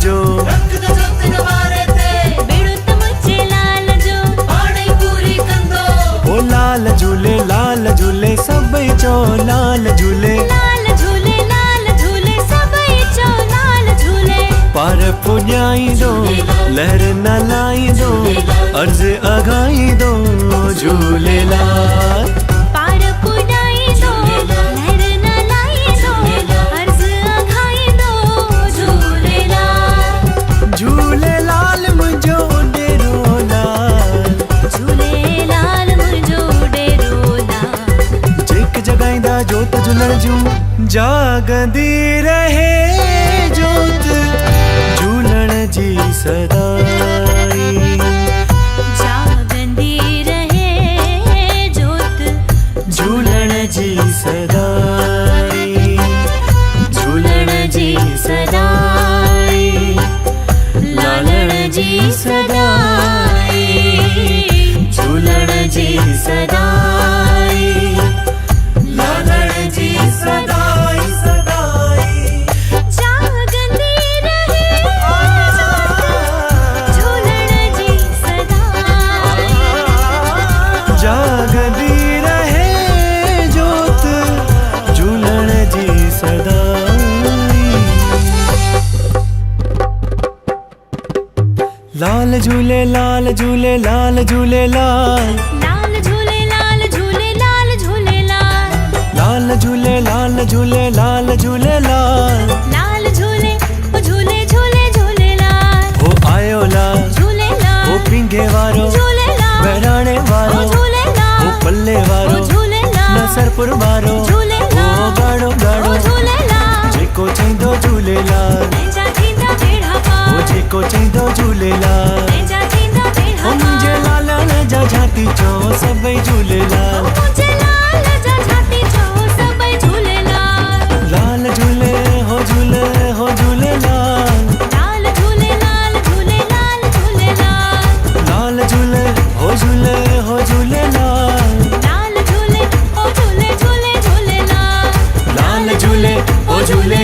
जो रंग द जोत नवारे ते बेड़ो तमुचे लाल जो पाणी पूरी कंदो ओ लाल झूले सब चो लाल झूले सभई चो लाल झूले पार पुॼाई दो लहर न लाई दो अर्ज़ अघाई दो झूलेलाल पार पुॼाई दो लहर न लाई दो अर्ज़ अघाई दो झूलेलाल झूलेलाल मुंहिंजो डेरो लाल झूलेलाल मुंहिंजो डेरो लाल जेक जगाईंदा जोत झूलण जूं जागंदी रहे जोत झूलण जी सदाई जागंदी रहे जोत झूलण जी सदाई झूलण जी सदाई लालण जी सदाई झूलण जी सदाई लालण जी सदाई सदाई जागंदी रहे झूलण जी सदाई जागंदी रहे जोत झूलण जी सदाई लाल झूले लाल झूले लाल झूले लाल लाल झूले लाल झूले लाल झूले लाल झूले लाल झूले लाल झूले लाल झूले ओ झूले झूले झूले लाल हो आयो लाल झूले लाल हो पिंगे वारो झूले लाल बहराणे वारो झूले लाल हो पल्ले वारो झूले लाल नसरपुर वारो झूले लाल हो गाड़ो गाड़ो झूले लाल जेको चईंदो झूलेलाल पंहिंजा थींदा बेड़ा हो पार जेको चईंदो झूलेलाल पंहिंजा थींदा बेड़ा हो मुंहिंजे लालण जा झाती चो सभई झूलेलाल मुंहिंजे लाल जा छाती चओ सभई झूलेलाल लाल झूले हो झूलेलाल लाल झूले लाल झूले लाल झूले लाल झूले हो झूलेलाल लाल झूले ओ झूले झूले झूले लाल लाल झूले हो झूले